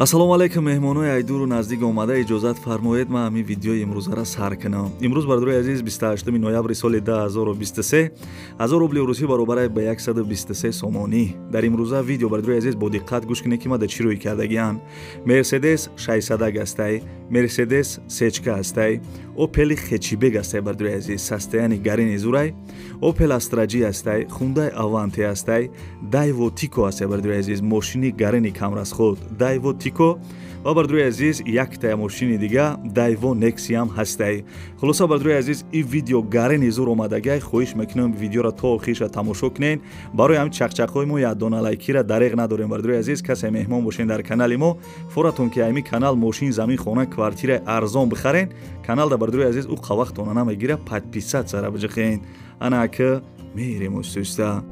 ассалому алайкум меҳмонои айдуру наздик омада иҷозат фармоед ман ҳамин видеои имрӯзаро сар кунам. Имрӯз бардорои азиз 28 ноябри соли 2023 1000 рубли русӣ баробар ба 123 сомонӣ. Дар имрӯза видео бардорои азиз бо диққат гӯш кунед ки ма да чӣ рӯй кардагиам. Мерседес 600 астай, Мерседес сечка астай, Опели хечибег астай бардорои азиз, састаяни гарини зурай, Опел Астраҷи астай, Хундай Аванте астай, Дайво Тико астай бардорои азиз, мошини гарини камрасхуд, Дайво Тико ва бардорои азиз яктая мошини дига Дайво Нексиам ҳастай. Хулоса бардорои азиз ин видео гарини зур омадагай, хоҳиш мекунам видеоро то охириша тамошо кунед. Барои ҳамин чақчақҳои мо як дона лайкира дареғ надорем бардорои азиз. Касе меҳмон бошен дар канали мо, форатон ки ҳамин канал мошин, замин, хона, квартира арзон бихарен, каналда бардорои азиз у қавақтона намегира подписатсияра биҷихен. Ана ака меҳрем устуста.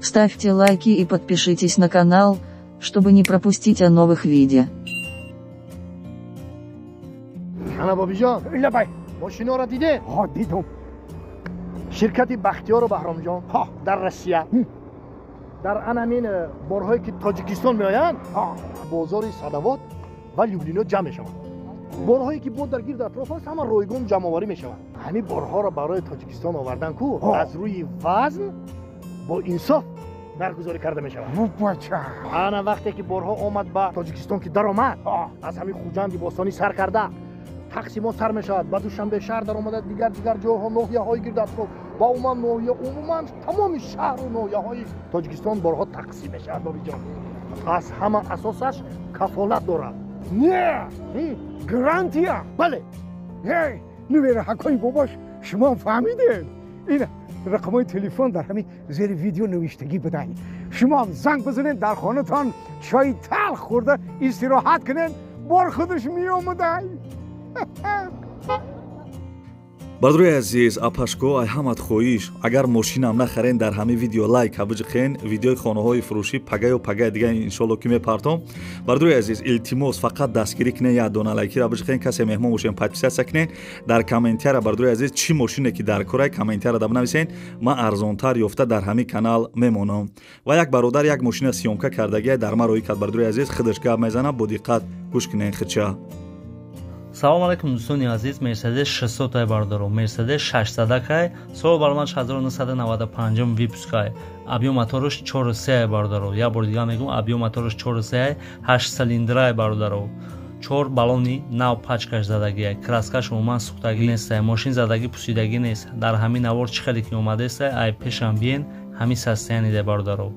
Ставьте лайки и подпишитесь на канал, чтобы не пропустить о новых видео. Ана бобиҷон, лабай. мошиноро диде? ها دیدم. Ширкати Бахтиёру Баҳромҷон дар Россия. Дар анамин борҳое ки Тоҷикистон меоянд, бозори Садовод ва Люблино ҷамъ мешаванд. Борҳое ки бод дар гирду атроф аст, ҳама ройгон ҷамъоварӣ мешаванд. Ҳамин борҳоро барои Тоҷикистон овардан ку аз рӯи вазн бо инсоф наргузорӣ карда мешавад. بچه. ана вақте ки борҳо омад ба Тоҷикистон ки даромад, аз ҳамин хуҷанди бостонӣ сар карда, тақсимот сар мешавад, ба душанбе шаҳр даромада, дигар ҷоҳо, ноҳияҳои гирду атроф ва умуман тамоми шаҳру ноҳияҳои Тоҷикистон борҳо тақсим мешавад. бобиҷон, аз ҳама асосаш кафолат дорад. نه گرانتیا. бале, هی نویر حکای باباش شما فهمیدین. این رقمای تلفن در همین زیر ویدیو نوشتگی بدهید. شما هم زنگ بزنید، در خانه‌تان چای تلخ خورده استراحت کنین، بار خودش میآمده. бардорои азиз, апашко ай ҳамат хоҳиш, агар мошинам нахарен дар ҳамин видео лайка биҷихен, видеои хонаҳои фурӯшӣ пагаю пагай дига иншоалло ки мепартом. Бардорои азиз, илтимос фақат дастгирӣ кунен, як дона лайкира биҷихен, касе меҳмон бошен подписатсия кунен. Дар комментария бардорои азиз чӣ мошине ки дар корай комментария да бинависен, ман арзонтар ёфта дар ҳамин канал мемонам. Ва як бародар як мошина сиёмка кардагия дар ма роӣ кард бардорои азиз, худаш гап мезанам, бо диққат гӯш кунен хича. салом алайкум дӯстони азиз, Мерседес 600 бардорам, Мерседес 600 сол баромадаш 1995 випускай, объем мотораш 4.3 бардорам, я бор дига мегум объем мотораш 4.3 8 цилиндра бардорам, 4 баллони нав пачкаш задагия, краскаш умуман сухтагӣ нест, мошин задагӣ пусидагӣ нест. Дар ҳамин навор чӣ хеле ки омадааст, ай пешам биен ҳамин састаяни де бардорам.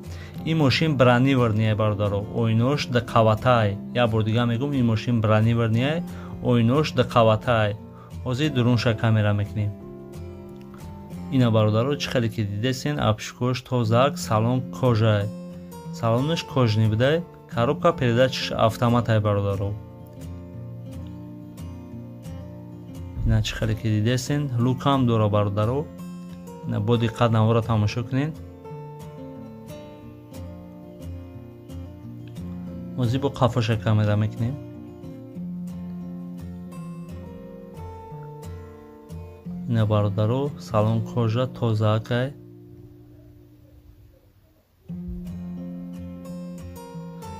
ин мошин браниварния бардорам, ойнош да қаватай, я бор дига мегум ин мошин браниварния ойнош да қаватай. ҳозир дурунша камера мекунем. ина бародаро чӣ хеле ки дидесен, апшикош тозак, салон кожай, салонаш кожни будай, коробка передачаш автоматай бародаро. ина чӣ хеле ки дидесен, лукам дора бародаро. ина бо диққат навора тамошо кунед. ҳозир бо қафоша камера мекунем. ина бародаро, салон кожа тозаакай.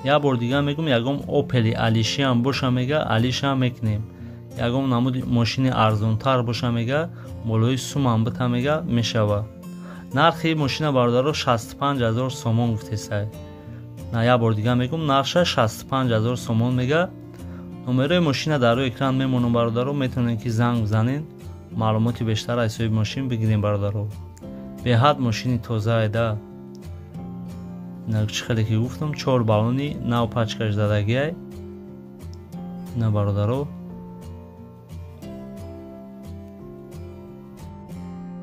як бор дига мегум, ягон Опели Алишиам боша мега, Алишиам мекунем. ягон намуди мошини арзонтар боша мега, болои сумам бита мега мешава. нархи мошина бародаро 65000 сомон гуфтесай. на як бор дига мегум, нарша 65000 сомон мега. номерои мошина дар рӯи экран мемонам бародаро, метавонед ки занг бизанед, маълумоти бештар аз ҳисоби мошин бигирем бародаро. беҳад мошини тоза айда. ина чӣ хеле ки гуфтам, 4 баллони нав пачкаш задагиай. ина бародаро.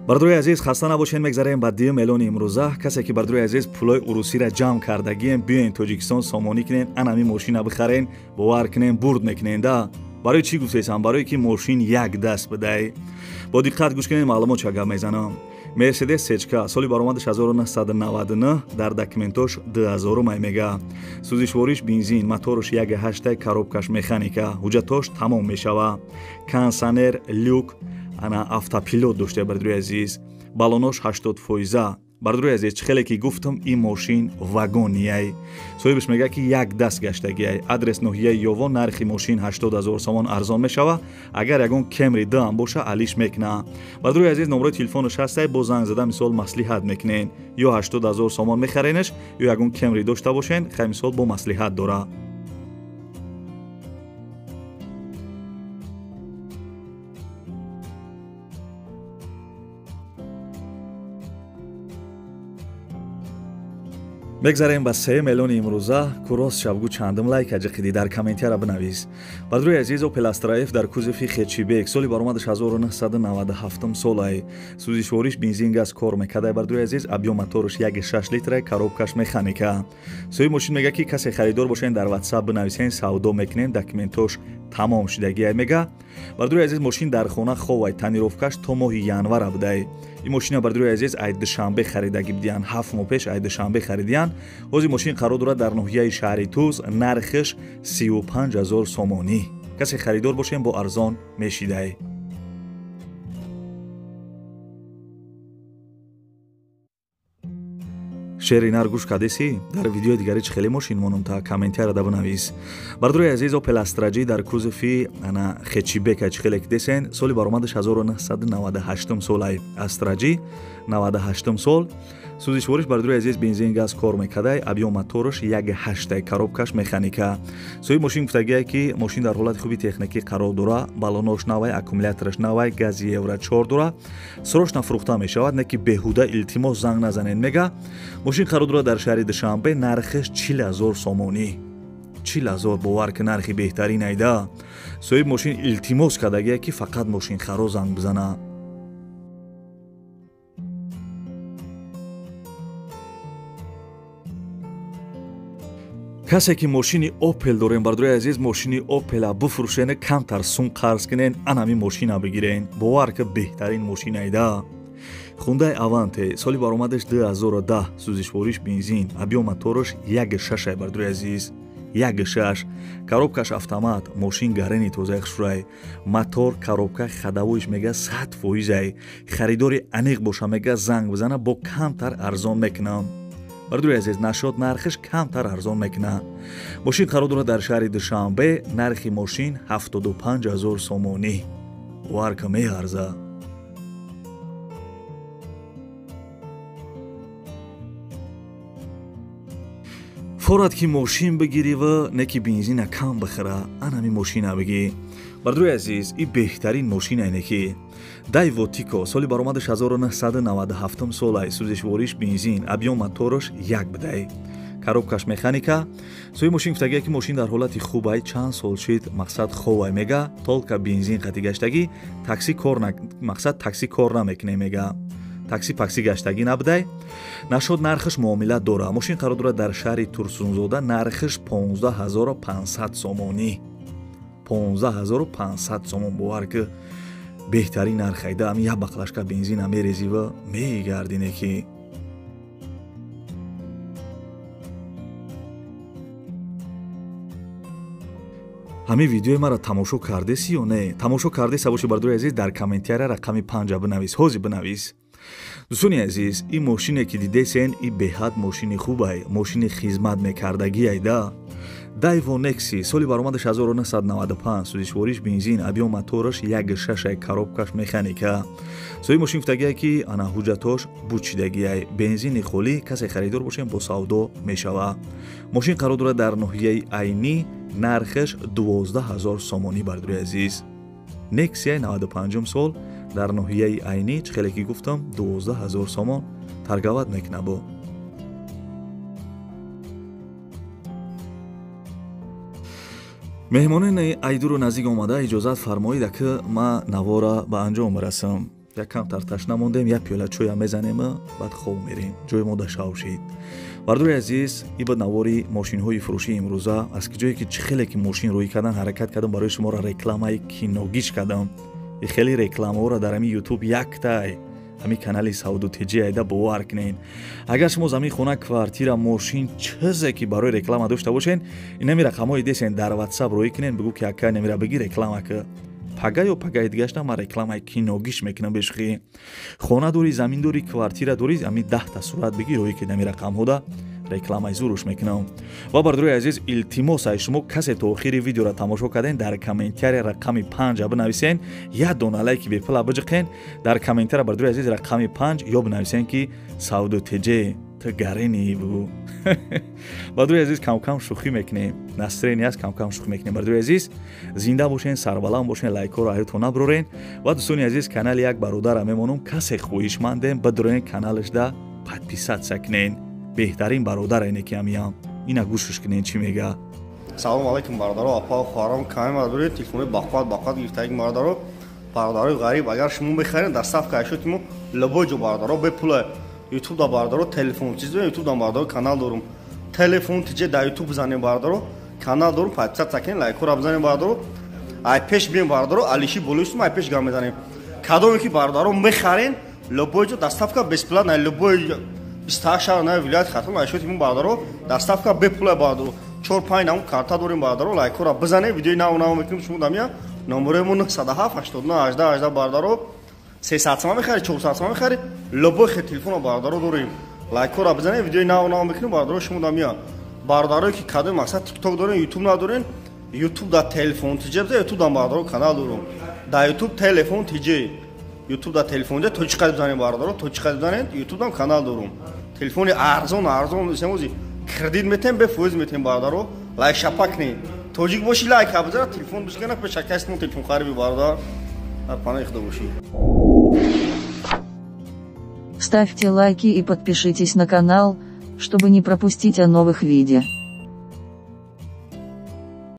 бардорои азиз, хаста набошен, мегзарем ба дуюм эълони имрӯза. касе ки бардорои азиз пулои урусиро ҷамъ кардагием, биёен Тоҷикистон сомонӣ кунен, анами мошина бихарен, бовар кунен, бурд мекунен да. барои чӣ гуфтесам? барое ки мошин як даст бидай. бо диққат гӯш кунед, маълумот ча гап мезанам. Мерседес сечка соли баромадаш 1999, дар документош 2000 май мега. сӯзишвориш бензин, мотораш 1.8, коробкаш механика, ҳуҷҷатош тамом мешава. кондитсионер, люк, ана автопилот дошта бардорои азиз. баллонош 80%, бардруи азиз чихеле ки гуфтам ин мошин вагонияй. соҳибаш мега ки як даст гаштагияй. адрес ноҳияи ёвон, нархи мошин 80 000 сомон арзон мешава. агар ягон Camry 2 ам боша алиш мекна. бардруи азиз номерои телефонаш ҳастай, бо занг зада мисол маслиҳат мекунен. ё 80 000 сомон мехаренаш, ё ягон Camry дошта бошен, хай мисол бо маслиҳат дора. мегзарем ба 3 миллиони имрӯза. курос шабгу чандум лайк аҷиқидӣ дар комментиара бинавис. бардруи азиз Opel Astra F дар кузофи хечибек соли баромадаш 1997 солай. сӯзишвориш бензин газ кор мекардай. бардруи азиз объём мотораш 1.6 литра, коробкаш механика. соҳиби мошин мега ки касе харидор бошен дар WhatsApp бинависен, савдо мекунем, документош тамом шудагиай мега. бардруи азиз мошин дар хона ховай, танировкаш то моҳи январ абудай. ин мошина бардруи азиз ай душанбе харидаги будиян, 7 моҳ пеш ай душанбе харидиян. ҳозир мошин қарор дорад дар ноҳияи шаҳри Туз, нархиш 35 000 сомонӣ. касе харидор бошен бо арзон мешидай. шери нар гӯш кардеси? дар видеои дигари чӣ хеле мошин монумта комментиара да бинавис. бардруи азиз Opel Astra G дар кузофи ана хечибека чӣ хеле десен соли баромадаш 1998 солай. Astra G 98 сол. сӯзишвориш бардруи азиз бензин газ кор мекардай, объём мотораш 1.8, коробкаш механика. соҳиби мошин гуфтагияе ки мошин дар ҳолати хуби техникӣ қарор дора, балонош навай, аккумулятораш навай, гази евро 4 дора. срочно фурӯхта мешавад, не ки беҳуда илтимос занг назанен мега. мошин қарор дора дар шаҳри Душанбе, нархиш 40 000 сомонӣ. 40 000 бовар ки нархи беҳтарин айда. соҳиби мошин илтимос кардагияе ки фақат мошинхаро занг бизана. касе ки мошини Opel дорем, бардруи азиз мошини Opel-а буфурӯшен, камтар сум қарз кунен, анами мошина бигирен. бовар ки беҳтарин мошин айда. Hyundai Avante соли баромадаш 2010, сӯзишвориш бензин, объём мотораш 1.6 бардруи азиз. 1.6, коробкаш автомат, мошин гарени тозаи хушрай. мотор, коробка, хадавоиш мега 100%. харидори аниқ боша мега занг бизана, бо камтар арзон мекунам. бардруи азиз нашод нархиш камтар арзон мекуна. мошин қарор дорад дар шаҳри Душанбе, нархи мошин 75 000 сомонӣ. варка меарза. форад ки мошин бигирива, не ки бензина кам бихӯра, анами мошина бигӣ. бардруи азиз и беҳтарин мошина ине ки Daewoo Tico соли баромадаш 1997 солай. сӯзишвориш бензин, объём мотораш 1 будай. коробкаш механика. соҳиби мошин гуфтагия ки мошин дар ҳолати хубай, чанд сол шид, мақсад ховай мега, толка бензин қатӣ гаштагӣ, мақсад такси кор намекуне мега. такси пакси гаштагӣ набудай. нашод нархиш муомилат дора. мошин қарор дорад дар шаҳри Турсунзода, нархиш 15 500 сомонӣ. 15 500 сомон бовар ки беҳтарин нарх айда. ами як бақлашка бензина мерезива мегардине ки ҳамин видеои маро тамошо кардеси ё не? тамошо кардеса боши бардруи азиз дар комментиара рақами 5 бинавис. ҳозир бинавис. дӯстони азиз, ин мошине ки дидесен, и беҳад мошини хубай, мошини хизмат мекардагӣ айда. Daewoo Nexi соли баромадаш 1995, сӯзишвориш бензин, объём мотораш 1.6, коробкаш механика. соҳиби мошин гуфтагияе ки ана ҳуҷҷатош бучидагияй, бензини холӣ, касе харидор бошен бо савдо мешава. мошин қарор дорад дар ноҳияи Айни, нархиш 12 000 сомонӣ бардруи азиз. Nexi 95 сол дар ноҳияи Айни, чӣ хеле ки гуфтам 12 000 сомон таргават мекуна бо. меҳмонони айдуру наздик омада, иҷозат фармоида ки ма навора ба анҷом расам. як камтар ташна мондем, як пиёла чоя мезанем, баъд хоб мерем. ҷои мо дашав шид. бардруи азиз, и ба навори мошинҳои фурӯшии имрӯза, аз ҷое ки чӣ хеле ки мошин рӯй кардан ҳаракат кардам, барои шуморо рекламаи киногиш кардам. и хеле рекламаҳоро дар ҳамин YouTube яктай ҳамин канали Сауду Теҷи айда бовар кунен. агар шумо замин хона, квартира, мошин, чизе ки барои реклама дошта бошен, инами рақамҳои десен дар WhatsApp рӯй кунен, бигӯ ки ака намира биги реклама ки пага ё пагаи дигаштам ма рекламаи кино гиш мекунам бешхи хона дори замин дори квартира дори ами 10 та сурат бигир ой ки дами рақамҳода рекламаи зуруш мекунам ва бардурои азиз илтимос ай шумо касе то охири видеоро тамошо карден дар комментария рақами 5 бинависен я дона лайки бепла биҷиқен дар комментария бардурои азиз рақами 5 ё бинависен ки сауду теҷе ту гарини бу бардурои азиз камкам шухӣ мекунем настроение аст камкам шухӣ мекунем бардурои азиз зинда бошен сарбаланд бошен лайкҳоро ҳаётон набурорен ва дӯстони азиз канали як бародара мемонам касе хоҳишмандем бадуроен каналашда подписатсия кунен беҳтарин бародарене ки амиам ина гӯшш кунен чӣ мега салому алайкум бародаро апа хоҳарам каме мардори телефони бақват гирифтаги бародаро бародарои ғариб агар шумо бихарен дар сафка ашотимо лабоҷо бародаро бепула ютуб да бародаро телефон чиз ютуб да бародаро канал дорум телефон тиҷе да ютуб бизанем бародаро канал дорум подписатсия кунем лайкҳоро бизанем бародаро ай пеш бием бародаро алиши болӯстум ай пеш гам мезанем кадоме ки бародаро мехарен лабоҷо дар сафка бесплатно лабои 28 шаҳр на вилояти хатон ашотимо бародаро дар сафка бепула бародаро 4-5 нам карта дорем бародаро лайкҳоро бизанем видеои нав мекунем шумо дамия номеремо 907 89 18 18 бародаро 300 сомон мехари 400 сомон мехари лобой хе телефоно бародаро дорем лайкҳоро бизанем видеои нав мекунем бародаро шумо дамия бародарое ки кадои мақсад тикток дорен ютуб надорен ютуб да телефон тиҷе биза ютуб да бародаро канал дорем да ютуб телефон тиҷе ютуб да телефон тиҷе точи қад бизанем бародаро точи қад бизанен ютуб дам канал дорем телефони арзон семози кредит метем бе фоиз метем бародаро лайк шапак не тоҷик боши лайк абзара телефон бишкана пешакасмо телефон хариби бардар пана ихда боши Ставьте лайки и подпишитесь на канал, чтобы не пропустить о новых видео.